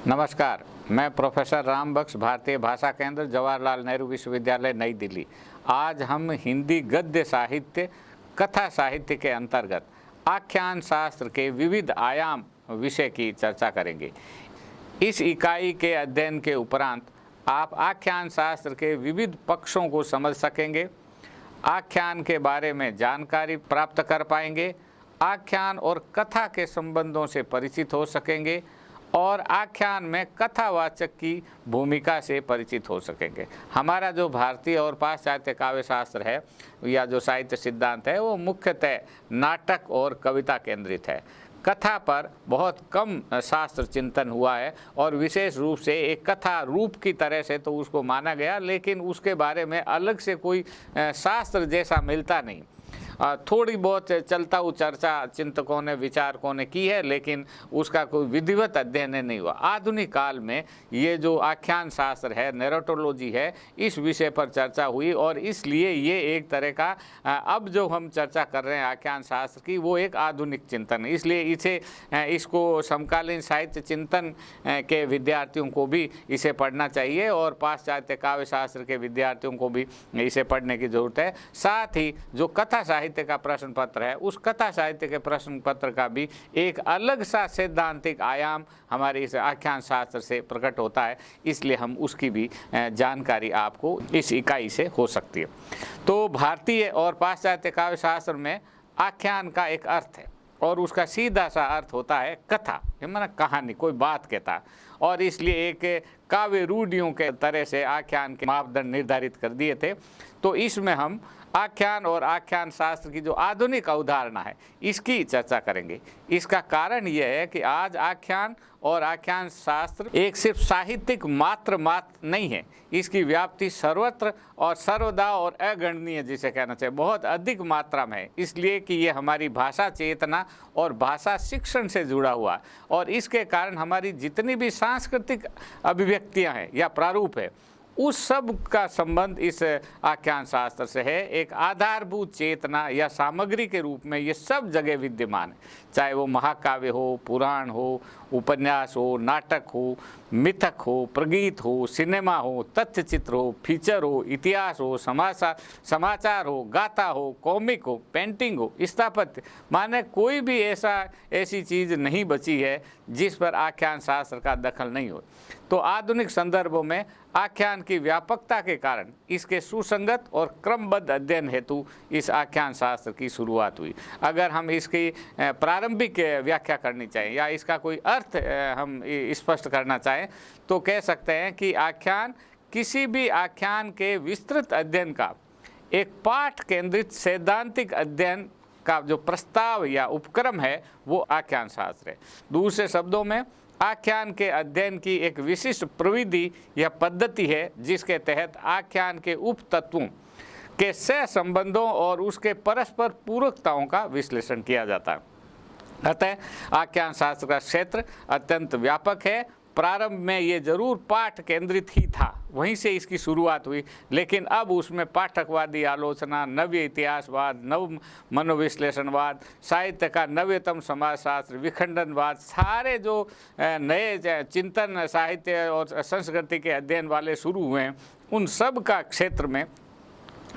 नमस्कार, मैं प्रोफेसर राम बख्श, भारतीय भाषा केंद्र, जवाहरलाल नेहरू विश्वविद्यालय, नई दिल्ली। आज हम हिंदी गद्य साहित्य, कथा साहित्य के अंतर्गत आख्यान शास्त्र के विविध आयाम विषय की चर्चा करेंगे। इस इकाई के अध्ययन के उपरांत आप आख्यान शास्त्र के विविध पक्षों को समझ सकेंगे, आख्यान के बारे में जानकारी प्राप्त कर पाएंगे, आख्यान और कथा के संबंधों से परिचित हो सकेंगे और आख्यान में कथावाचक की भूमिका से परिचित हो सकेंगे। हमारा जो भारतीय और पाश्चात्य काव्य शास्त्र है या जो साहित्य सिद्धांत है वो मुख्यतः नाटक और कविता केंद्रित है। कथा पर बहुत कम शास्त्र चिंतन हुआ है और विशेष रूप से एक कथा रूप की तरह से तो उसको माना गया, लेकिन उसके बारे में अलग से कोई शास्त्र जैसा मिलता नहीं। थोड़ी बहुत चलता हुआ चर्चा चिंतकों ने, विचारकों ने की है, लेकिन उसका कोई विधिवत अध्ययन नहीं हुआ। आधुनिक काल में ये जो आख्यान शास्त्र है, नैरेटोलॉजी है, इस विषय पर चर्चा हुई और इसलिए ये एक तरह का अब जो हम चर्चा कर रहे हैं आख्यान शास्त्र की, वो एक आधुनिक चिंतन है। इसलिए इसको समकालीन साहित्य चिंतन के विद्यार्थियों को भी इसे पढ़ना चाहिए और पाश्चात्य काव्य शास्त्र के विद्यार्थियों को भी इसे पढ़ने की जरूरत है। साथ ही जो कथा साहित्य का प्रश्न पत्र है, उस कथा साहित्य के प्रश्न पत्र का भी एक अलग सा सैद्धांतिक आयाम हमारे इस आख्यान शास्त्र से प्रकट होता है, इसलिए हम उसकी भी जानकारी आपको इस इकाई से हो सकती है। तो भारतीय और पाश्चात्य काव्य शास्त्र में आख्यान का एक अर्थ है और उसका सीधा सा अर्थ होता है कथा, माना कहानी, कोई बात कहता, और इसलिए एक काव्य रूढ़ियों के तरह से आख्यान के मापदंड निर्धारित कर दिए थे। तो इसमें हम आख्यान और आख्यान शास्त्र की जो आधुनिक अवधारणा है इसकी चर्चा करेंगे। इसका कारण यह है कि आज आख्यान और आख्यान शास्त्र एक सिर्फ साहित्यिक मात्र नहीं है, इसकी व्याप्ति सर्वत्र और सर्वदा और अगणनीय जिसे कहना चाहिए बहुत अधिक मात्रा में है, इसलिए कि ये हमारी भाषा चेतना और भाषा शिक्षण से जुड़ा हुआ है और इसके कारण हमारी जितनी भी सांस्कृतिक अभिव्यक्तियां हैं या प्रारूप है उस सब का संबंध इस आख्यान शास्त्र से है। एक आधारभूत चेतना या सामग्री के रूप में ये सब जगह विद्यमान है, चाहे वो महाकाव्य हो, पुराण हो, उपन्यास हो, नाटक हो, मिथक हो, प्रगीत हो, सिनेमा हो, तथ्य चित्र हो, फीचर हो, इतिहास हो, समाचार हो, गाथा हो, कॉमिक हो, पेंटिंग हो, स्थापत्य, माने कोई भी ऐसी चीज़ नहीं बची है जिस पर आख्यान शास्त्र का दखल नहीं हो। तो आधुनिक संदर्भों में आख्यान की व्यापकता के कारण इसके सुसंगत और क्रमबद्ध अध्ययन हेतु इस आख्यान शास्त्र की शुरुआत हुई। अगर हम इसकी प्रारंभिक व्याख्या करनी चाहें या इसका कोई अर्थ हम स्पष्ट करना चाहें तो कह सकते हैं कि आख्यान किसी भी आख्यान के विस्तृत अध्ययन का एक पाठ केंद्रित सैद्धांतिक अध्ययन का जो प्रस्ताव या उपक्रम है वो आख्यान शास्त्र है। दूसरे शब्दों में आख्यान के अध्ययन की एक विशिष्ट प्रविधि या पद्धति है जिसके तहत आख्यान के उप तत्वों के सह संबंधों और उसके परस्पर पूरकताओं का विश्लेषण किया जाता है। अतः आख्यान शास्त्र का क्षेत्र अत्यंत व्यापक है। प्रारंभ में ये जरूर पाठ केंद्रित ही था, वहीं से इसकी शुरुआत हुई, लेकिन अब उसमें पाठकवादी आलोचना, नव्य इतिहासवाद, नव मनोविश्लेषणवाद, साहित्य का नव्यतम समाजशास्त्र, विखंडनवाद, सारे जो नए चिंतन साहित्य और संस्कृति के अध्ययन वाले शुरू हुए हैं उन सब का क्षेत्र में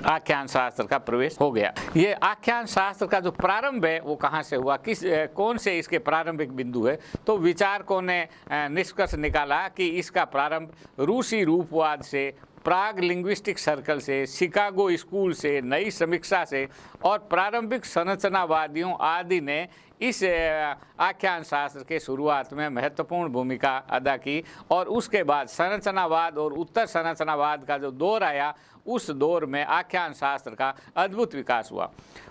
आख्यान शास्त्र का प्रवेश हो गया। ये आख्यान शास्त्र का जो प्रारंभ है वो कहाँ से हुआ, कौन से इसके प्रारंभिक बिंदु है, तो विचारकों ने निष्कर्ष निकाला कि इसका प्रारंभ रूसी रूपवाद से, प्राग लिंग्विस्टिक सर्कल से, शिकागो स्कूल से, नई समीक्षा से और प्रारंभिक संरचनावादियों आदि ने इस आख्यान शास्त्र के शुरुआत में महत्वपूर्ण भूमिका अदा की और उसके बाद संरचनावाद और उत्तर संरचनावाद का जो दौर आया उस दौर में आख्यान शास्त्र का अद्भुत विकास हुआ।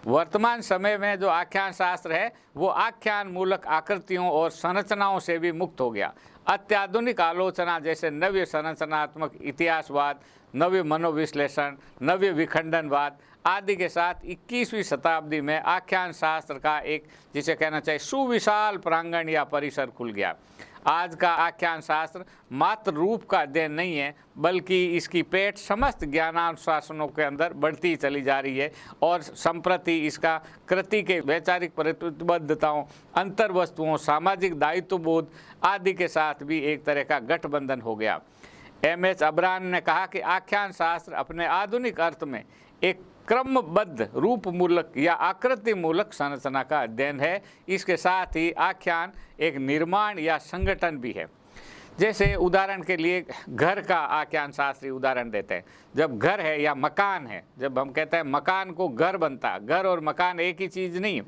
वर्तमान समय में जो आख्यान शास्त्र है वो आख्यान मूलक आकृतियों और संरचनाओं से भी मुक्त हो गया। अत्याधुनिक आलोचना जैसे नव्य संरचनात्मक इतिहासवाद, नव्य मनोविश्लेषण, नव्य विखंडनवाद आदि के साथ 21वीं शताब्दी में आख्यान शास्त्र का एक, जिसे कहना चाहिए, सुविशाल प्रांगण या परिसर खुल गया। आज का आख्यान शास्त्र मात्र रूप का अध्ययन नहीं है, बल्कि इसकी पेट समस्त ज्ञानानुशासनों के अंदर बढ़ती चली जा रही है और संप्रति इसका कृति के वैचारिक प्रतिबद्धताओं, अंतर्वस्तुओं, सामाजिक दायित्वबोध आदि के साथ भी एक तरह का गठबंधन हो गया। M.H. अब्राहम ने कहा कि आख्यान शास्त्र अपने आधुनिक अर्थ में एक क्रमबद्ध रूप मूलक या आकृति मूलक संरचना का अध्ययन है। इसके साथ ही आख्यान एक निर्माण या संगठन भी है। जैसे उदाहरण के लिए घर का आख्यान शास्त्री उदाहरण देते हैं। जब घर है या मकान है, जब हम कहते हैं मकान को घर बनता है, घर और मकान एक ही चीज़ नहीं है,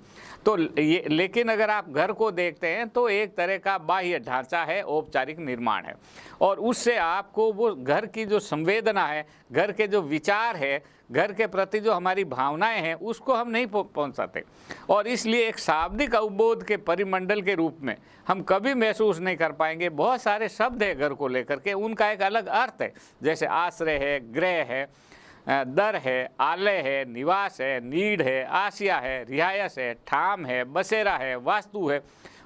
तो ये, लेकिन अगर आप घर को देखते हैं तो एक तरह का बाह्य ढांचा है, औपचारिक निर्माण है, और उससे आपको वो घर की जो संवेदना है, घर के जो विचार है, घर के प्रति जो हमारी भावनाएं हैं, उसको हम नहीं पहुंच सकते। और इसलिए एक शाब्दिक अवबोध के परिमंडल के रूप में हम कभी महसूस नहीं कर पाएंगे। बहुत सारे शब्द है घर को लेकर के, उनका एक अलग अर्थ है, जैसे आश्रय है, गृह है, दर है, आलय है, निवास है, नीड है, आसिया है, रिहायश है, ठाम है, बसेरा है, वास्तु है,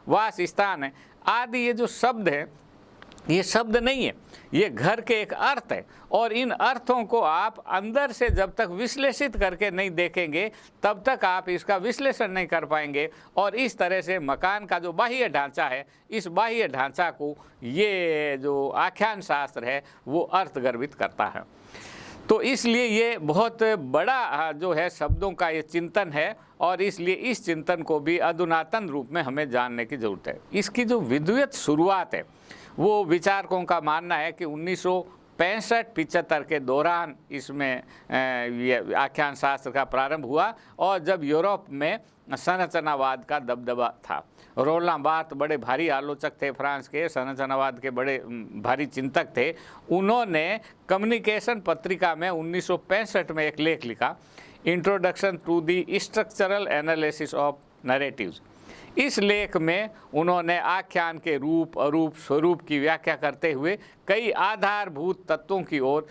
वास स्थान है आदि। ये जो शब्द है, ये शब्द नहीं है, ये घर के एक अर्थ है। और इन अर्थों को आप अंदर से जब तक विश्लेषित करके नहीं देखेंगे, तब तक आप इसका विश्लेषण नहीं कर पाएंगे। और इस तरह से मकान का जो बाह्य ढांचा है, इस बाह्य ढांचा को ये जो आख्यान शास्त्र है वो अर्थगर्भित करता है। तो इसलिए ये बहुत बड़ा जो है शब्दों का ये चिंतन है, और इसलिए इस चिंतन को भी अधुनातन रूप में हमें जानने की ज़रूरत है। इसकी जो विद्वत शुरुआत है, वो विचारकों का मानना है कि 1965-75 के दौरान इसमें ये आख्यान शास्त्र का प्रारंभ हुआ, और जब यूरोप में संरचनावाद का दबदबा था। रोलां बार्थ बड़े भारी आलोचक थे, फ्रांस के संरचनावाद के बड़े भारी चिंतक थे। उन्होंने कम्युनिकेशन पत्रिका में 1965 में एक लेख लिखा, introduction to the structural analysis of narratives. इस लेख में उन्होंने आख्यान के रूप, अरूप, स्वरूप की व्याख्या करते हुए कई आधारभूत तत्वों की ओर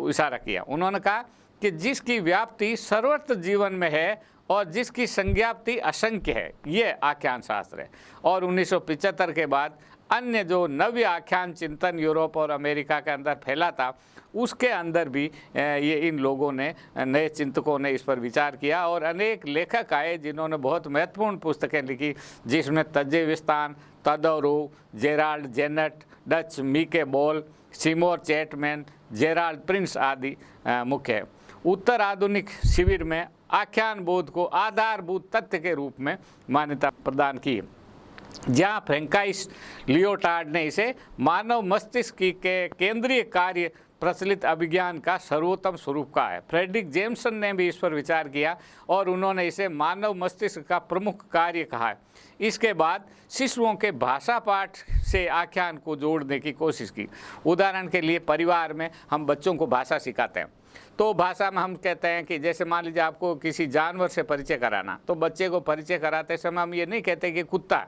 इशारा किया। उन्होंने कहा कि जिसकी व्याप्ति सर्वत्र जीवन में है और जिसकी संज्ञाप्ति असंख्य है, ये आख्यान शास्त्र है। और 1975 के बाद अन्य जो नव्य आख्यान चिंतन यूरोप और अमेरिका के अंदर फैला था, उसके अंदर भी ये इन लोगों ने, नए चिंतकों ने इस पर विचार किया। और अनेक लेखक आए जिन्होंने बहुत महत्वपूर्ण पुस्तकें लिखी, जिसमें Tzvetan, Todorov, Gerald Genette, Dutch Mieke Bal, Seymour Chatman, Gerald Prince आदि मुख्य है। उत्तर आधुनिक शिविर में आख्यान बोध को आधारभूत तथ्य के रूप में मान्यता प्रदान की, जहाँ फ्रैंकाइस लियोटार्ड ने इसे मानव मस्तिष्क के केंद्रीय कार्य प्रचलित अभिज्ञान का सर्वोत्तम स्वरूप कहा है। फ्रेडरिक जेम्सन ने भी इस पर विचार किया और उन्होंने इसे मानव मस्तिष्क का प्रमुख कार्य कहा है। इसके बाद शिशुओं के भाषा पाठ से आख्यान को जोड़ने की कोशिश की। उदाहरण के लिए परिवार में हम बच्चों को भाषा सिखाते हैं, तो भाषा में हम कहते हैं कि जैसे मान लीजिए आपको किसी जानवर से परिचय कराना, तो बच्चे को परिचय कराते समय हम ये नहीं कहते कि कुत्ता,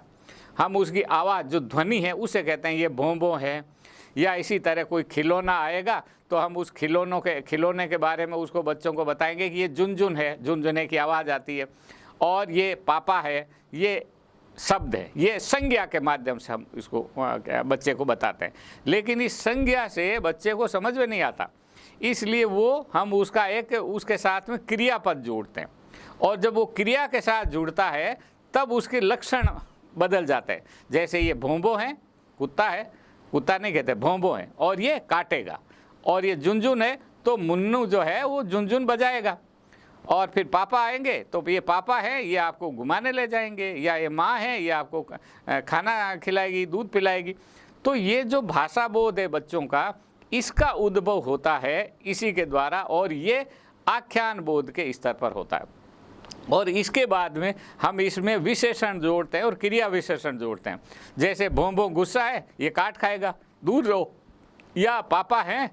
हम उसकी आवाज़ जो ध्वनि है उसे कहते हैं ये भोंबो है। या इसी तरह कोई खिलौना आएगा तो हम उस खिलौने के बारे में उसको बच्चों को बताएंगे कि ये झुनझुन है, झुनझुने की आवाज़ आती है, और ये पापा है, ये शब्द है। ये संज्ञा के माध्यम से हम इसको बच्चे को बताते हैं, लेकिन इस संज्ञा से बच्चे को समझ में नहीं आता, इसलिए वो हम उसके साथ में क्रियापद जोड़ते हैं, और जब वो क्रिया के साथ जुड़ता है तब उसके लक्षण बदल जाते हैं। जैसे ये भोंबो है, कुत्ता है, कुत्ता नहीं कहते, भोंबो है, और ये काटेगा। और ये झुनझुन है तो मुन्नू जो है वो झुनझुन बजाएगा। और फिर पापा आएंगे तो ये पापा है, ये आपको घुमाने ले जाएंगे, या ये माँ है, ये आपको खाना खिलाएगी, दूध पिलाएगी। तो ये जो भाषा बोध है बच्चों का, इसका उद्भव होता है इसी के द्वारा, और ये आख्यान बोध के स्तर पर होता है। और इसके बाद में हम इसमें विशेषण जोड़ते हैं और क्रिया विशेषण जोड़ते हैं। जैसे भोंबो गुस्सा है, ये काट खाएगा, दूर रहो। या पापा हैं,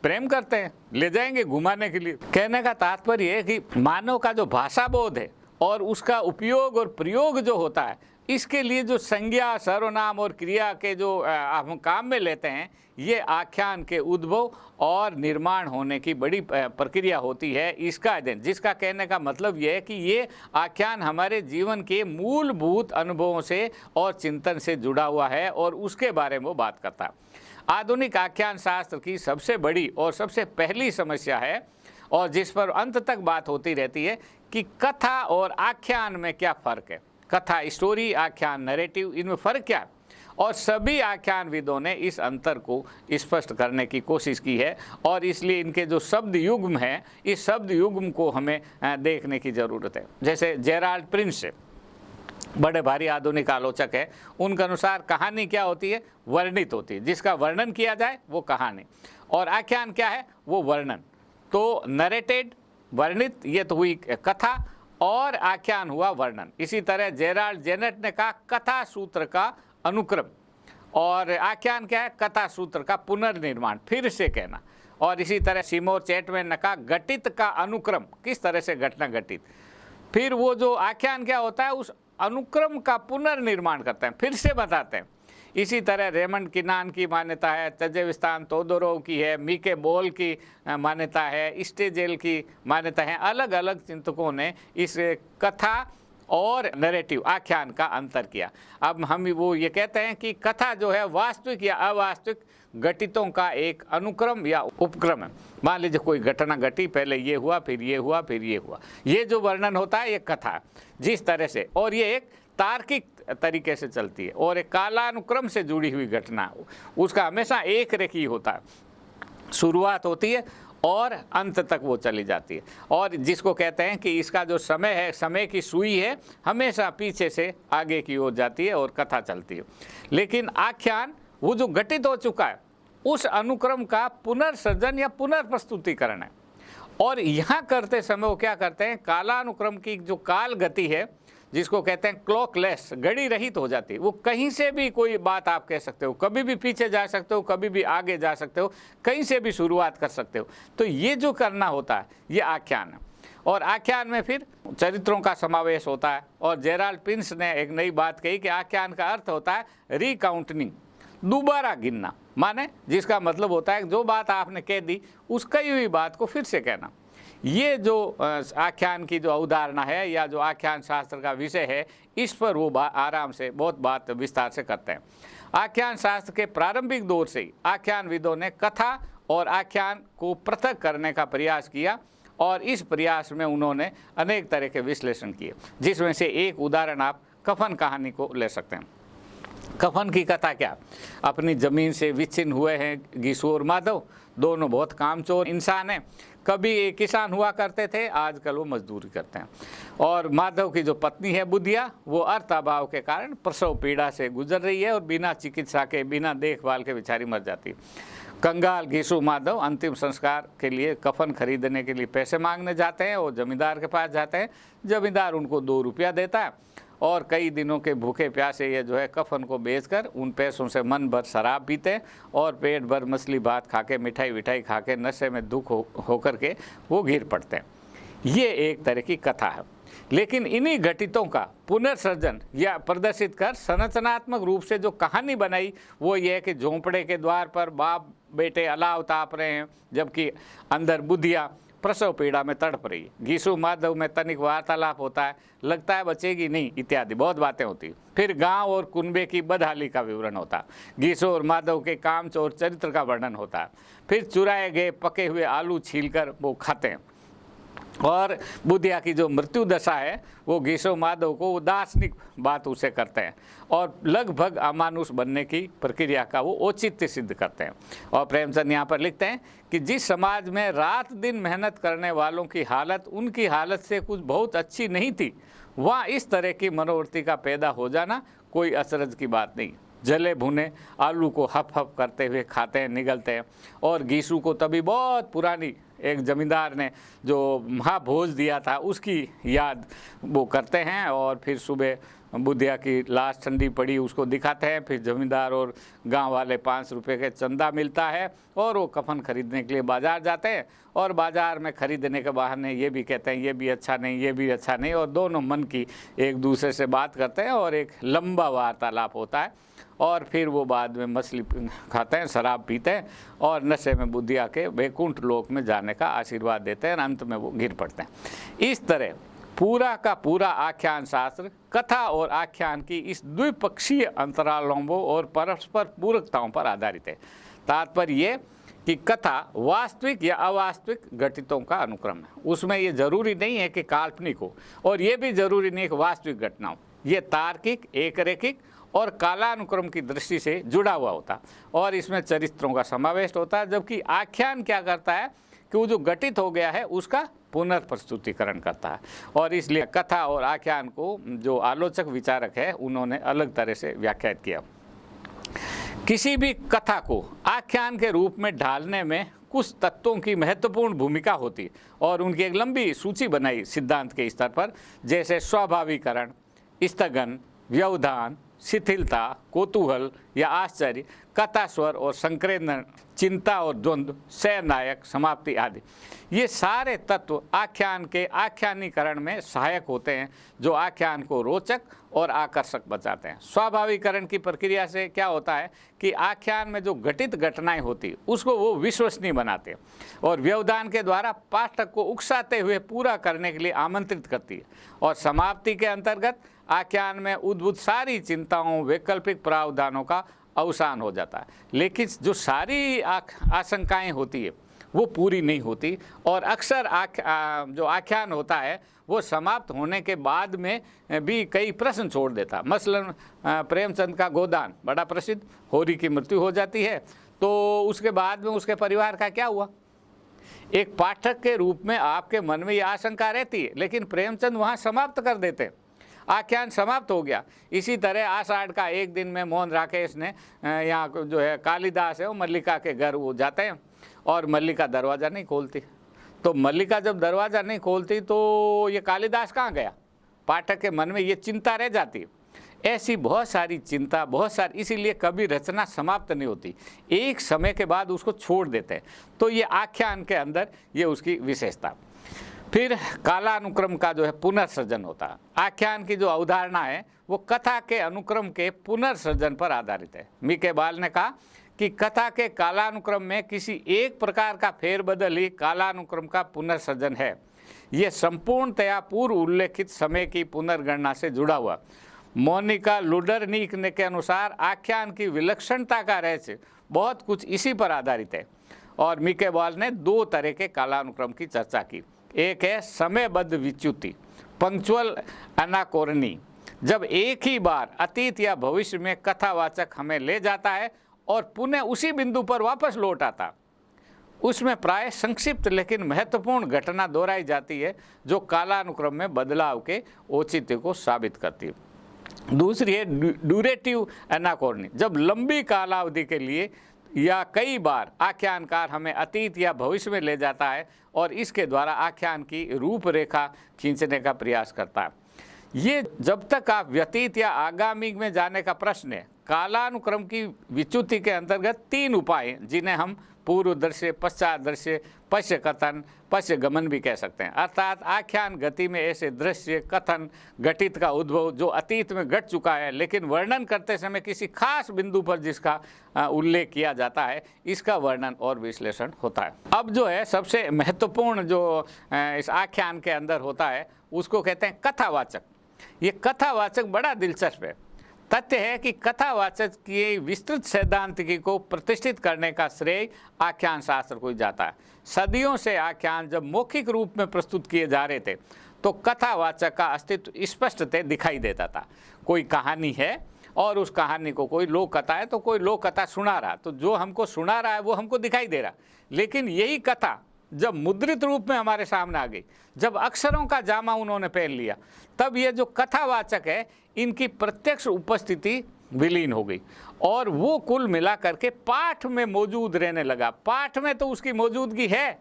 प्रेम करते हैं, ले जाएंगे घुमाने के लिए। कहने का तात्पर्य है कि मानव का जो भाषा बोध है और उसका उपयोग और प्रयोग जो होता है, इसके लिए जो संज्ञा, सर्वनाम और क्रिया के जो हम काम में लेते हैं, ये आख्यान के उद्भव और निर्माण होने की बड़ी प्रक्रिया होती है। इसका अध्ययन, जिसका कहने का मतलब ये है कि ये आख्यान हमारे जीवन के मूलभूत अनुभवों से और चिंतन से जुड़ा हुआ है और उसके बारे में वो बात करता है। आधुनिक आख्यान शास्त्र की सबसे बड़ी और सबसे पहली समस्या है, और जिस पर अंत तक बात होती रहती है, कि कथा और आख्यान में क्या फ़र्क है। कथा स्टोरी, आख्यान नैरेटिव, इनमें फ़र्क क्या है। और सभी आख्यानविदों ने इस अंतर को स्पष्ट करने की कोशिश की है, और इसलिए इनके जो शब्द युग्म हैं, इस शब्द युग्म को हमें देखने की ज़रूरत है। जैसे जेराल्ड प्रिंस बड़े भारी आधुनिक आलोचक है, उनके अनुसार कहानी क्या होती है, वर्णित होती है। जिसका वर्णन किया जाए वो कहानी, और आख्यान क्या है, वो वर्णन। तो नरेटेड, वर्णित, ये तो हुई कथा, और आख्यान हुआ वर्णन। इसी तरह जेराल्ड जेनेट ने कहा कथा सूत्र का अनुक्रम, और आख्यान क्या है, कथा सूत्र का पुनर्निर्माण, फिर से कहना। और इसी तरह सिमोर चैटमैन ने कहा घटित का अनुक्रम, किस तरह से घटना घटित। फिर वो जो आख्यान क्या होता है, उस अनुक्रम का पुनर्निर्माण करते हैं, फिर से बताते हैं। इसी तरह रेमंड किनान की मान्यता है, तजेविस्तान तोदोरोव की है, मीके बोल की मान्यता है, स्टेजेल की मान्यता है। अलग अलग चिंतकों ने इस कथा और नैरेटिव, आख्यान का अंतर किया। अब हम वो ये कहते हैं कि कथा जो है वास्तविक या अवास्तविक घटितों का एक अनुक्रम या उपक्रम है। मान लीजिए कोई घटना घटी, पहले ये हुआ, फिर ये हुआ, फिर ये हुआ। ये जो वर्णन होता है ये कथा है, जिस तरह से, और ये एक तार्किक तरीके से चलती है और एक कालानुक्रम से जुड़ी हुई घटना, उसका हमेशा एक रेखी होता है। शुरुआत होती है और अंत तक वो चली जाती है, और जिसको कहते हैं कि इसका जो समय है, समय की सुई है, हमेशा पीछे से आगे की ओर जाती है और कथा चलती है। लेकिन आख्यान वो जो घटित हो चुका है, उस अनुक्रम का पुनर्सृजन या पुनर्प्रस्तुतिकरण है। और यहाँ करते समय वो क्या करते हैं, कालानुक्रम की जो काल गति है, जिसको कहते हैं क्लॉकलेस, घड़ी रहित हो जाती है। वो कहीं से भी कोई बात आप कह सकते हो, कभी भी पीछे जा सकते हो, कभी भी आगे जा सकते हो, कहीं से भी शुरुआत कर सकते हो। तो ये जो करना होता है ये आख्यान है। और आख्यान में फिर चरित्रों का समावेश होता है। और जेराल्ड प्रिंस ने एक नई बात कही कि आख्यान का अर्थ होता है रिकाउंटिंग, दोबारा गिनना। माने जिसका मतलब होता है जो बात आपने कह दी उस कही हुई बात को फिर से कहना। ये जो आख्यान की जो अवधारणा है या जो आख्यान शास्त्र का विषय है, इस पर वो आराम से बहुत बात विस्तार से करते हैं। आख्यान शास्त्र के प्रारंभिक दौर से ही आख्यानविदों ने कथा और आख्यान को पृथक करने का प्रयास किया, और इस प्रयास में उन्होंने अनेक तरह के विश्लेषण किए, जिसमें से एक उदाहरण आप कफन कहानी को ले सकते हैं। कफन की कथा क्या, अपनी ज़मीन से विच्छिन्न हुए हैं घीसू और माधव, दोनों बहुत कामचोर इंसान हैं। कभी एक किसान हुआ करते थे, आजकल वो मजदूरी करते हैं। और माधव की जो पत्नी है बुधिया, वो अर्थ अभाव के कारण प्रसव पीड़ा से गुजर रही है और बिना चिकित्सा के, बिना देखभाल के बेचारी मर जाती है। कंगाल घीसू माधव अंतिम संस्कार के लिए कफन खरीदने के लिए पैसे मांगने जाते हैं और जमींदार के पास जाते हैं। जमींदार उनको 2 रुपया देता है, और कई दिनों के भूखे प्यासे ये जो है कफन को बेचकर उन पैसों से मन भर शराब पीते हैं और पेट भर मछली भात खा के, मिठाई विठाई खा के, नशे में दुख होकर के वो गिर पड़ते हैं। ये एक तरह की कथा है। लेकिन इन्हीं घटितों का पुनर्सृजन या प्रदर्शित कर संरचनात्मक रूप से जो कहानी बनाई, वो ये है कि झोंपड़े के द्वार पर बाप बेटे अलाव ताप रहे हैं, जबकि अंदर बुधिया प्रसव पीड़ा में तड़प रही है। घीसू माधव में तनिक वार्तालाप होता है, लगता है बचेगी नहीं, इत्यादि बहुत बातें होती है। फिर गांव और कुनबे की बदहाली का विवरण होता है। घीसू और माधव के कामचोर चरित्र का वर्णन होता है। फिर चुराए गए पके हुए आलू छीलकर वो खाते हैं। और बुधिया की जो मृत्यु दशा है, वो घीसू माधव को दार्शनिक बात उसे करते हैं और लगभग अमानुष बनने की प्रक्रिया का वो औचित्य सिद्ध करते हैं। और प्रेमचंद यहाँ पर लिखते हैं कि जिस समाज में रात दिन मेहनत करने वालों की हालत उनकी हालत से कुछ बहुत अच्छी नहीं थी, वहाँ इस तरह की मनोवृत्ति का पैदा हो जाना कोई अचरज की बात नहीं। जले भुने आलू को हफ हफ करते हुए खाते हैं, निगलते हैं। और घीसू को तभी बहुत पुरानी एक जमींदार ने जो महाभोज दिया था उसकी याद वो करते हैं, और फिर सुबह बुधिया की लाश ठंडी पड़ी उसको दिखाते हैं, फिर जमींदार और गांव वाले 5 रुपये के चंदा मिलता है और वो कफन खरीदने के लिए बाज़ार जाते हैं और बाज़ार में खरीदने के बहाने ये भी कहते हैं ये भी अच्छा नहीं, ये भी अच्छा नहीं, और दोनों मन की एक दूसरे से बात करते हैं और एक लंबा वार्तालाप होता है और फिर वो बाद में मछली खाते हैं, शराब पीते हैं और नशे में बुधिया के वैकुंठ लोक में जाने का आशीर्वाद देते हैं और अंत में वो गिर पड़ते हैं। इस तरह पूरा का पूरा आख्यान शास्त्र कथा और आख्यान की इस द्विपक्षीय अंतरालों और परस्पर पूरकताओं पर आधारित है। तात्पर्य ये कि कथा वास्तविक या अवास्तविक घटितों का अनुक्रम है। उसमें ये जरूरी नहीं है कि काल्पनिक हो और ये भी जरूरी नहीं है कि वास्तविक घटना हो। ये तार्किक, एक रेखिक और कालानुक्रम की दृष्टि से जुड़ा हुआ होता है और इसमें चरित्रों का समावेश होता है। जबकि आख्यान क्या करता है कि वो जो घटित हो गया है उसका पुनर्प्रस्तुतिकरण करता है और इसलिए कथा और आख्यान को जो आलोचक विचारक है उन्होंने अलग तरह से व्याख्यात किया। किसी भी कथा को आख्यान के रूप में ढालने में कुछ तत्वों की महत्वपूर्ण भूमिका होती और उनकी एक लंबी सूची बनाई सिद्धांत के स्तर पर, जैसे स्वाभाविकरण, स्थगन, व्यवधान, शिथिलता, कौतूहल या आश्चर्य, कथा स्वर और संकेंद्रण, चिंता और द्वंद्व, सयनायक, समाप्ति आदि। ये सारे तत्व आख्यान के आख्यानीकरण में सहायक होते हैं जो आख्यान को रोचक और आकर्षक बनाते हैं। स्वाभाविकरण की प्रक्रिया से क्या होता है कि आख्यान में जो घटित घटनाएं होती उसको वो विश्वसनीय बनाते हैं और व्यवधान के द्वारा पाठक को उकसाते हुए पूरा करने के लिए आमंत्रित करती है और समाप्ति के अंतर्गत आख्यान में उद्भूत सारी चिंताओं, वैकल्पिक प्रावधानों का अवसान हो जाता है। लेकिन जो सारी आशंकाएं होती है वो पूरी नहीं होती और अक्सर जो आख्यान होता है वो समाप्त होने के बाद में भी कई प्रश्न छोड़ देता। मसलन प्रेमचंद का गोदान बड़ा प्रसिद्ध, होरी की मृत्यु हो जाती है तो उसके बाद में उसके परिवार का क्या हुआ। एक पाठक के रूप में आपके मन में ये आशंका रहती है, लेकिन प्रेमचंद वहाँ समाप्त कर देते हैं, आख्यान समाप्त हो गया। इसी तरह आषाढ़ का एक दिन में मोहन राकेश ने यहाँ जो है कालिदास है वो मल्लिका के घर वो जाते हैं और मल्लिका दरवाज़ा नहीं खोलती। तो मल्लिका जब दरवाज़ा नहीं खोलती तो ये कालिदास कहाँ गया, पाठक के मन में ये चिंता रह जाती है। ऐसी बहुत सारी चिंता, बहुत सारी, इसीलिए कभी रचना समाप्त नहीं होती, एक समय के बाद उसको छोड़ देते हैं। तो ये आख्यान के अंदर ये उसकी विशेषता। फिर कालानुक्रम का जो है पुनर्सृजन होता है। आख्यान की जो अवधारणा है वो कथा के अनुक्रम के पुनर्सृजन पर आधारित है। मीकेबाल ने कहा कि कथा के कालानुक्रम में किसी एक प्रकार का फेरबदल ही कालानुक्रम का पुनर्सृजन है। ये संपूर्णतया पूर्व उल्लेखित समय की पुनर्गणना से जुड़ा हुआ। मोनिका लुडरनिक ने के अनुसार आख्यान की विलक्षणता का रहस्य बहुत कुछ इसी पर आधारित है और मीकेबाल ने 2 तरह के कालानुक्रम की चर्चा की। एक है समयबद्ध विच्युति, पंक्चुअल अनाकोरनी, जब एक ही बार अतीत या भविष्य में कथावाचक हमें ले जाता है और पुनः उसी बिंदु पर वापस लौट आता। उसमें प्राय संक्षिप्त लेकिन महत्वपूर्ण घटना दोहराई जाती है जो कालानुक्रम में बदलाव के औचित्य को साबित करती है। दूसरी है ड्यूरेटिव अनाकोरनी, जब लंबी कालावधि के लिए या कई बार आख्यानकार हमें अतीत या भविष्य में ले जाता है और इसके द्वारा आख्यान की रूपरेखा खींचने का प्रयास करता है। ये जब तक आप व्यतीत या आगामी में जाने का प्रश्न है। कालानुक्रम की विच्युति के अंतर्गत 3 उपाय हैं जिन्हें हम पूर्व दृश्य, पश्चात दृश्य, पश्य कथन, पश्य गमन भी कह सकते हैं। अर्थात आख्यान गति में ऐसे दृश्य, कथन, घटित का उद्भव जो अतीत में घट चुका है लेकिन वर्णन करते समय किसी खास बिंदु पर जिसका उल्लेख किया जाता है, इसका वर्णन और विश्लेषण होता है। अब जो है सबसे महत्वपूर्ण जो इस आख्यान के अंदर होता है उसको कहते हैं कथावाचक। ये कथावाचक बड़ा दिलचस्प है। तथ्य है कि कथावाचक की विस्तृत सैद्धांतिकी को प्रतिष्ठित करने का श्रेय आख्यान शास्त्र को ही जाता है। सदियों से आख्यान जब मौखिक रूप में प्रस्तुत किए जा रहे थे तो कथावाचक का अस्तित्व स्पष्टतः दिखाई देता था। कोई कहानी है और उस कहानी को कोई लोक कथा है तो कोई लोक कथा सुना रहा, तो जो हमको सुना रहा है वो हमको दिखाई दे रहा। लेकिन यही कथा जब मुद्रित रूप में हमारे सामने आ गई, जब अक्षरों का जामा उन्होंने पहन लिया, तब ये जो कथावाचक है इनकी प्रत्यक्ष उपस्थिति विलीन हो गई और वो कुल मिला करके पाठ में मौजूद रहने लगा। पाठ में तो उसकी मौजूदगी है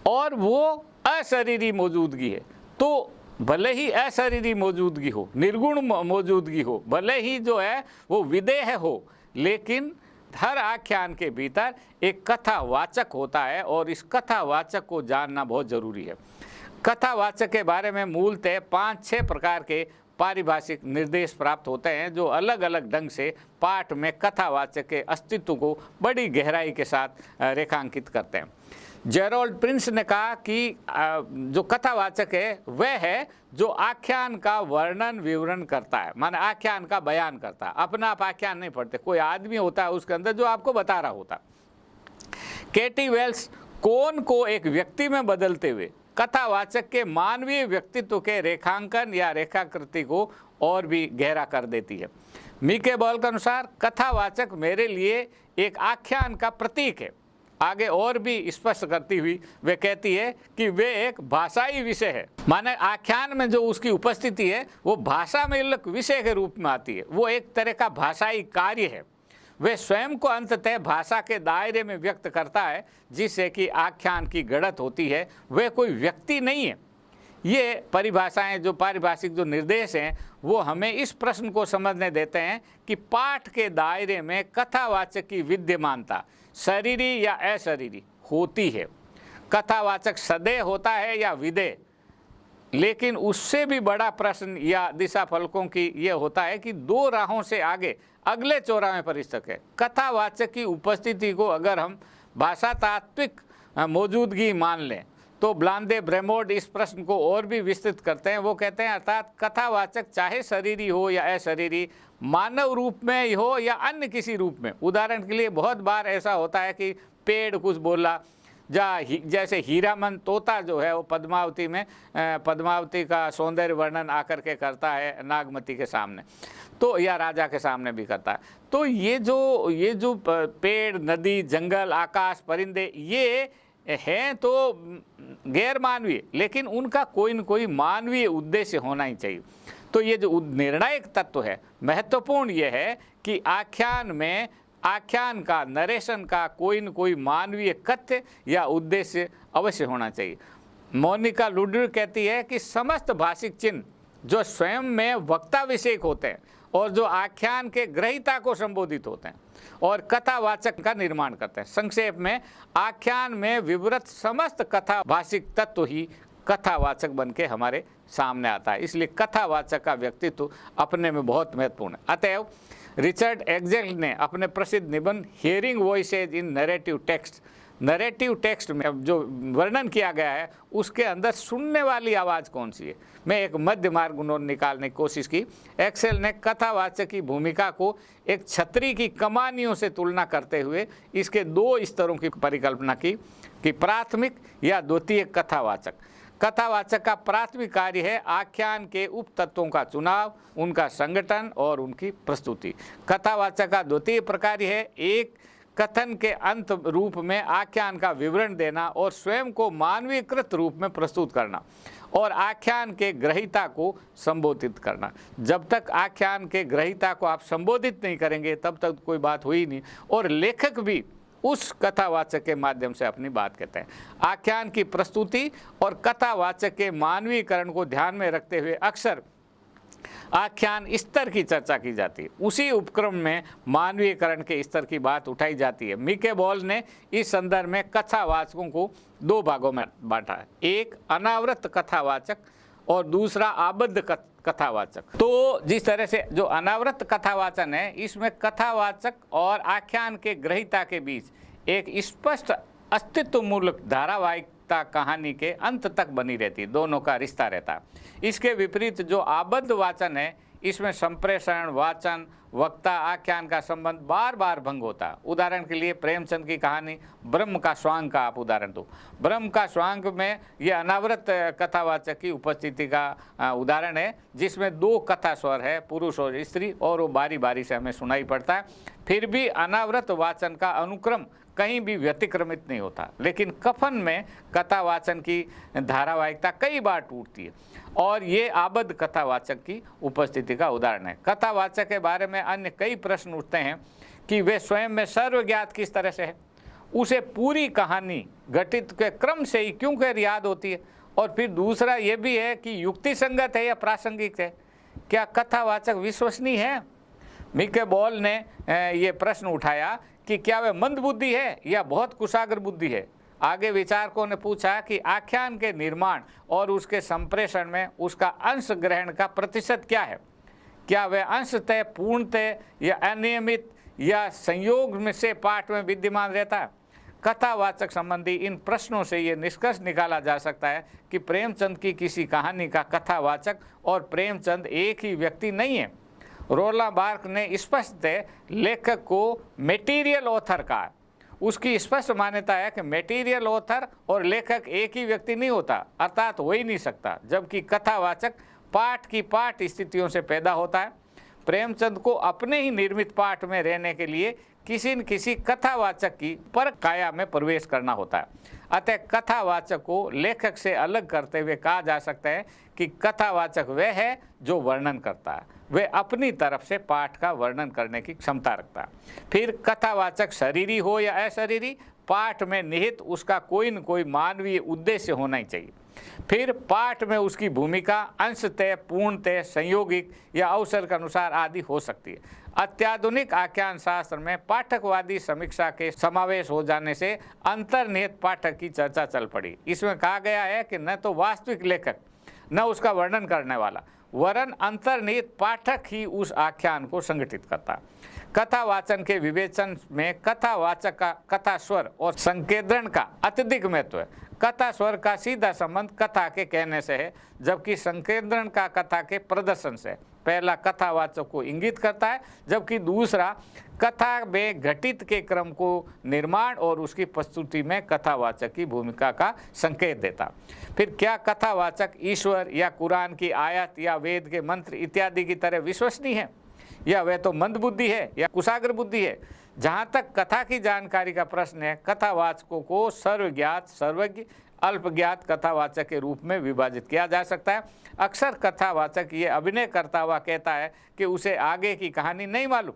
और वो अशरीरी मौजूदगी है। तो भले ही अशरीरी मौजूदगी हो, निर्गुण मौजूदगी हो, भले ही जो है वो विदेह हो, लेकिन हर आख्यान के भीतर एक कथावाचक होता है और इस कथावाचक को जानना बहुत जरूरी है। कथावाचक के बारे में मूलतः 5-6 प्रकार के पारिभाषिक निर्देश प्राप्त होते हैं जो अलग अलग ढंग से पाठ में कथावाचक के अस्तित्व को बड़ी गहराई के साथ रेखांकित करते हैं। जेरोल्ड प्रिंस ने कहा कि जो कथावाचक है वह है जो आख्यान का वर्णन विवरण करता है, माने आख्यान का बयान करता है। अपना आप आख्यान नहीं पढ़ते, कोई आदमी होता है उसके अंदर जो आपको बता रहा होता। केटी वेल्स कौन को एक व्यक्ति में बदलते हुए कथावाचक के मानवीय व्यक्तित्व के रेखांकन या रेखाकृति को और भी गहरा कर देती है। मीके बॉल के अनुसार कथावाचक मेरे लिए एक आख्यान का प्रतीक है। आगे और भी स्पष्ट करती हुई वे कहती है कि वे एक भाषाई विषय है, माने आख्यान में जो उसकी उपस्थिति है वो भाषा में एक विषय के रूप में आती है, वो एक तरह का भाषाई कार्य है। वे स्वयं को अंततः भाषा के दायरे में व्यक्त करता है जिससे कि आख्यान की गढ़त होती है, वे कोई व्यक्ति नहीं है। ये परिभाषाएं, जो पारिभाषिक जो निर्देश हैं, वो हमें इस प्रश्न को समझने देते हैं कि पाठ के दायरे में कथावाचक की विद्यमानता शरीरी या अशरीरी होती है। कथावाचक सदैव होता है या विदेह, लेकिन उससे भी बड़ा प्रश्न या दिशा फलकों की यह होता है कि 2 राहों से आगे अगले चौराहे पर स्थित है। कथावाचक की उपस्थिति को अगर हम भाषा तात्विक मौजूदगी मान लें तो ब्लांदे ब्रेमोड इस प्रश्न को और भी विस्तृत करते हैं। वो कहते हैं अर्थात कथावाचक चाहे शरीरी हो या अशरीरी, मानव रूप में हो या अन्य किसी रूप में। उदाहरण के लिए बहुत बार ऐसा होता है कि पेड़ कुछ बोला, जैसे हीरामन तोता जो है वो पद्मावती में पद्मावती का सौंदर्य वर्णन आकर के करता है नागमती के सामने, तो या राजा के सामने भी करता है। तो ये जो पेड़, नदी, जंगल, आकाश, परिंदे ये हैं तो गैर मानवीय, लेकिन उनका कोई न कोई मानवीय उद्देश्य होना ही चाहिए। तो ये जो निर्णायक तत्व है, महत्वपूर्ण ये है कि आख्यान में आख्यान का, नरेशन का कोई न कोई मानवीय कथ्य या उद्देश्य अवश्य होना चाहिए। मोनिका लुडर कहती है कि समस्त भाषिक चिन्ह जो स्वयं में वक्ता विषयक होते हैं और जो आख्यान के ग्रहीता को संबोधित होते हैं और कथावाचक का निर्माण करते हैं। संक्षेप में आख्यान में विवृत समस्त कथा भाषिक तत्व ही कथावाचक बन के हमारे सामने आता है। इसलिए कथावाचक का व्यक्तित्व अपने में बहुत महत्वपूर्ण है। अतएव रिचर्ड एग्जेल ने अपने प्रसिद्ध निबंध हियरिंग वॉइसेज इन नरेटिव टेक्स्ट में जो वर्णन किया गया है उसके अंदर सुनने वाली आवाज़ कौन सी है, मैं एक मध्य मार्ग उन्होंने निकालने की कोशिश की। एक्सेल ने कथावाचक की भूमिका को एक छतरी की कमानियों से तुलना करते हुए इसके 2 स्तरों की परिकल्पना की कि प्राथमिक या द्वितीय कथावाचक। कथावाचक का प्राथमिक कार्य है आख्यान के उप तत्वों का चुनाव, उनका संगठन और उनकी प्रस्तुति। कथावाचक का द्वितीय प्रकार है एक कथन के अंत रूप में आख्यान का विवरण देना और स्वयं को मानवीकृत रूप में प्रस्तुत करना और आख्यान के ग्रहीता को संबोधित करना। जब तक आख्यान के ग्रहीता को आप संबोधित नहीं करेंगे तब तक कोई बात हुई नहीं, और लेखक भी उस कथावाचक के माध्यम से अपनी बात कहते हैं। आख्यान की प्रस्तुति और कथावाचक के मानवीकरण को ध्यान में रखते हुए अक्सर आख्यान स्तर की चर्चा की जाती है। उसी उपक्रम में मानवीयकरण के स्तर की बात उठाई जाती है। मीके बॉल ने इस संदर्भ में कथावाचकों को 2 भागों में बांटा है, एक अनावृत कथावाचक और दूसरा आबद्ध कथावाचक। तो जिस तरह से जो अनावृत कथावाचन है, इसमें कथावाचक और आख्यान के ग्रहीता के बीच एक स्पष्ट अस्तित्वमूलक धारावाहिकता कहानी के अंत तक बनी रहती है, दोनों का रिश्ता रहता है। इसके विपरीत जो आबद्ध वाचन है, इसमें संप्रेषण, वाचन, वक्ता, आख्यान का संबंध बार बार भंग होता है। उदाहरण के लिए प्रेमचंद की कहानी ब्रह्म का स्वांग का आप उदाहरण दो। ब्रह्म का स्वांग में ये अनावृत कथावाचक की उपस्थिति का उदाहरण है, जिसमें 2 कथा स्वर है, पुरुष और स्त्री, और वो बारी बारी से हमें सुनाई पड़ता है। फिर भी अनावृत वाचन का अनुक्रम कहीं भी व्यतिक्रमित नहीं होता, लेकिन कफन में कथावाचन की धारावाहिकता कई बार टूटती है, और ये आबद्ध कथावाचक की उपस्थिति का उदाहरण है। कथावाचक के बारे में अन्य कई प्रश्न उठते हैं कि वे स्वयं में सर्वज्ञात किस तरह से है, उसे पूरी कहानी घटित के क्रम से ही क्यों कर याद होती है, और फिर दूसरा ये भी है कि युक्ति संगत है या प्रासंगिक है, क्या कथावाचक विश्वसनीय है। मिके बॉल ने ये प्रश्न उठाया कि क्या वह मंद बुद्धि है या बहुत कुशाग्र बुद्धि है। आगे विचारकों ने पूछा कि आख्यान के निर्माण और उसके संप्रेषण में उसका अंश ग्रहण का प्रतिशत क्या है, क्या वह अंशतः, पूर्णतः या अनियमित या संयोग में से पाठ में विद्यमान रहता है। कथावाचक संबंधी इन प्रश्नों से ये निष्कर्ष निकाला जा सकता है कि प्रेमचंद की किसी कहानी का कथावाचक और प्रेमचंद एक ही व्यक्ति नहीं है। रोला बार्क ने स्पष्ट लेखक को मेटीरियल ऑथर कहा। उसकी स्पष्ट मान्यता है कि मेटीरियल ऑथर और लेखक एक ही व्यक्ति नहीं होता, अर्थात हो ही नहीं सकता, जबकि कथावाचक पाठ की पाठ स्थितियों से पैदा होता है। प्रेमचंद को अपने ही निर्मित पाठ में रहने के लिए किसी न किसी कथावाचक की पर काया में प्रवेश करना होता है। अतः कथावाचक को लेखक से अलग करते हुए कहा जा सकता है कि कथावाचक वह है जो वर्णन करता है, वह अपनी तरफ से पाठ का वर्णन करने की क्षमता रखता है। फिर कथावाचक शरीरी हो या अशरीरी, पाठ में निहित उसका कोई न कोई मानवीय उद्देश्य होना ही चाहिए। फिर पाठ में उसकी भूमिका अंशतः, पूर्णतः, संयोगिक या अवसर के अनुसार आदि हो सकती है। अत्याधुनिक आख्यान शास्त्र में पाठकवादी समीक्षा के समावेश हो जाने से अंतर्निहित पाठक की चर्चा चल पड़ी। इसमें कहा गया है कि न तो वास्तविक लेखक न उसका वर्णन करने वाला, वरन अंतर्निहित पाठक ही उस आख्यान को संगठित करता। कथावाचन के विवेचन में कथावाचक का कथा स्वर और संकेंद्रण का अत्यधिक महत्व है। कथा स्वर का सीधा संबंध कथा के कहने से है, जबकि संकेंद्रण का कथा के प्रदर्शन से। पहला कथावाचक को इंगित करता है, जबकि दूसरा कथा में घटित के क्रम को निर्माण और उसकी प्रस्तुति में कथावाचक की भूमिका का संकेत देता। फिर क्या कथावाचक ईश्वर या कुरान की आयत या वेद के मंत्र इत्यादि की तरह विश्वसनीय है, या वह तो मंद बुद्धि है या कुशाग्र बुद्धि है। जहाँ तक कथा की जानकारी का प्रश्न है, कथावाचकों को सर्वज्ञात, सर्वज्ञ, अल्पज्ञात कथावाचक के रूप में विभाजित किया जा सकता है। अक्सर कथावाचक ये अभिनय करता हुआ कहता है कि उसे आगे की कहानी नहीं मालूम।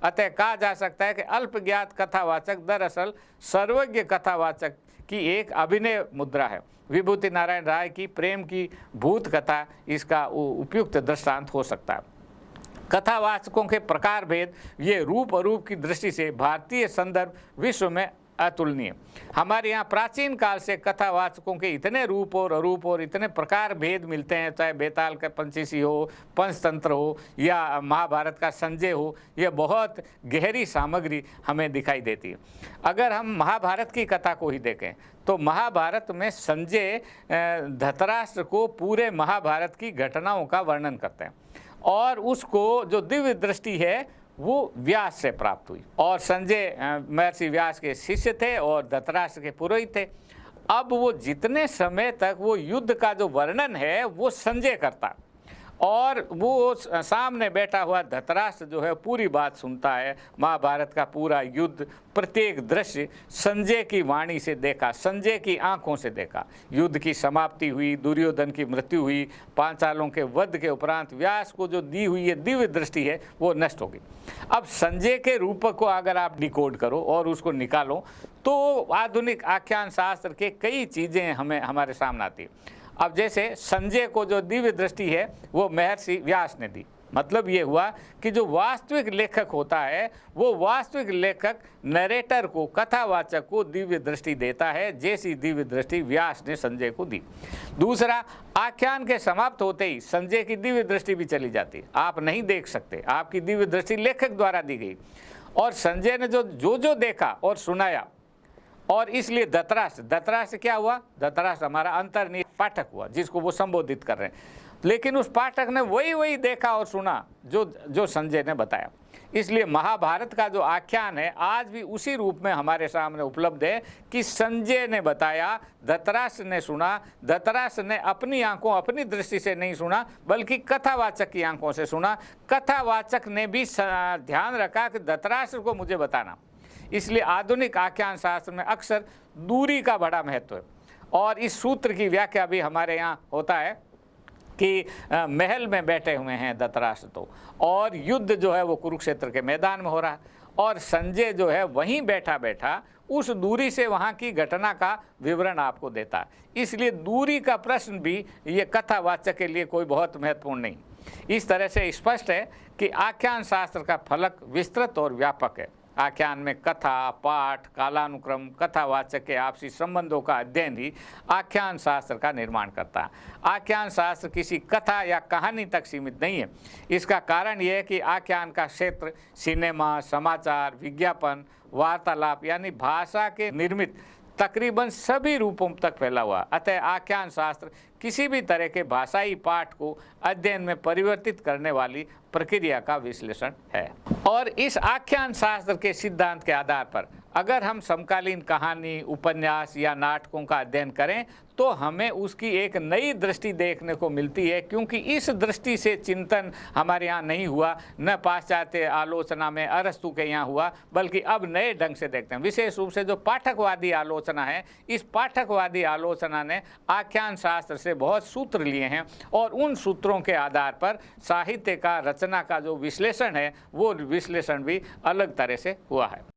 अतः कहा जा सकता है कि अल्पज्ञात कथावाचक दरअसल सर्वज्ञ कथावाचक की एक अभिनय मुद्रा है। विभूति नारायण राय की प्रेम की भूत कथा इसका उपयुक्त दृष्टांत हो सकता है। कथावाचकों के प्रकार भेद, ये रूप अरूप की दृष्टि से भारतीय संदर्भ विश्व में अतुलनीय। हमारे यहाँ प्राचीन काल से कथावाचकों के इतने रूप और अरूप और इतने प्रकार भेद मिलते हैं, चाहे बेताल का पंचीसी हो, पंचतंत्र हो या महाभारत का संजय हो, यह बहुत गहरी सामग्री हमें दिखाई देती है। अगर हम महाभारत की कथा को ही देखें तो महाभारत में संजय धृतराष्ट्र को पूरे महाभारत की घटनाओं का वर्णन करते हैं, और उसको जो दिव्य दृष्टि है वो व्यास से प्राप्त हुई, और संजय महर्षि व्यास के शिष्य थे और धृतराष्ट्र के पुरोहित थे। अब वो जितने समय तक वो युद्ध का जो वर्णन है वो संजय करता, और वो सामने बैठा हुआ धृतराष्ट्र जो है पूरी बात सुनता है। महाभारत का पूरा युद्ध, प्रत्येक दृश्य संजय की वाणी से देखा, संजय की आंखों से देखा। युद्ध की समाप्ति हुई, दुर्योधन की मृत्यु हुई, पांचालों के वध के उपरांत व्यास को जो दी हुई ये दिव्य दृष्टि है वो नष्ट हो गई। अब संजय के रूप को अगर आप डिकोड करो और उसको निकालो तो आधुनिक आख्यान शास्त्र के कई चीज़ें हमारे सामने आती है। अब जैसे संजय को जो दिव्य दृष्टि है वो महर्षि व्यास ने दी, मतलब ये हुआ कि जो वास्तविक लेखक होता है वो वास्तविक लेखक नरेटर को, कथावाचक को दिव्य दृष्टि देता है, जैसी दिव्य दृष्टि व्यास ने संजय को दी। दूसरा, आख्यान के समाप्त होते ही संजय की दिव्य दृष्टि भी चली जाती, आप नहीं देख सकते, आपकी दिव्य दृष्टि लेखक द्वारा दी गई। और संजय ने जो देखा और सुनाया, और इसलिए धृतराष्ट्र क्या हुआ, धृतराष्ट्र हमारा अंतर्निहित पाठक हुआ जिसको वो संबोधित कर रहे हैं। लेकिन उस पाठक ने वही देखा और सुना जो संजय ने बताया। इसलिए महाभारत का जो आख्यान है आज भी उसी रूप में हमारे सामने उपलब्ध है कि संजय ने बताया, धृतराष्ट्र ने सुना। धृतराष्ट्र ने अपनी आंखों, अपनी दृष्टि से नहीं सुना, बल्कि कथावाचक की आंखों से सुना। कथावाचक ने भी ध्यान रखा कि धृतराष्ट्र को मुझे बताना। इसलिए आधुनिक आख्यान शास्त्र में अक्सर दूरी का बड़ा महत्व है, और इस सूत्र की व्याख्या भी हमारे यहाँ होता है कि महल में बैठे हुए हैं धृतराष्ट्र तो, और युद्ध जो है वो कुरुक्षेत्र के मैदान में हो रहा है, और संजय जो है वहीं बैठा बैठा उस दूरी से वहाँ की घटना का विवरण आपको देता है। इसलिए दूरी का प्रश्न भी ये कथावाचक के लिए कोई बहुत महत्वपूर्ण नहीं। इस तरह से स्पष्ट है कि आख्यान शास्त्र का फलक विस्तृत और व्यापक है। आख्यान में कथा, पाठ, कालानुक्रम, कथावाचक के आपसी संबंधों का अध्ययन ही आख्यान शास्त्र का निर्माण करता है। आख्यान शास्त्र किसी कथा या कहानी तक सीमित नहीं है। इसका कारण यह है कि आख्यान का क्षेत्र सिनेमा, समाचार, विज्ञापन, वार्तालाप यानी भाषा के निर्मित तकरीबन सभी रूपों तक फैला हुआ। अतः आख्यान शास्त्र किसी भी तरह के भाषाई पाठ को अध्ययन में परिवर्तित करने वाली प्रक्रिया का विश्लेषण है। और इस आख्यान शास्त्र के सिद्धांत के आधार पर अगर हम समकालीन कहानी, उपन्यास या नाटकों का अध्ययन करें तो हमें उसकी एक नई दृष्टि देखने को मिलती है, क्योंकि इस दृष्टि से चिंतन हमारे यहाँ नहीं हुआ, न पाश्चात्य आलोचना में अरस्तु के यहाँ हुआ, बल्कि अब नए ढंग से देखते हैं। विशेष रूप से जो पाठकवादी आलोचना है, इस पाठकवादी आलोचना ने आख्यान शास्त्र से बहुत सूत्र लिए हैं और उन सूत्रों के आधार पर साहित्य का, रचना का जो विश्लेषण है वो विश्लेषण भी अलग तरह से हुआ है।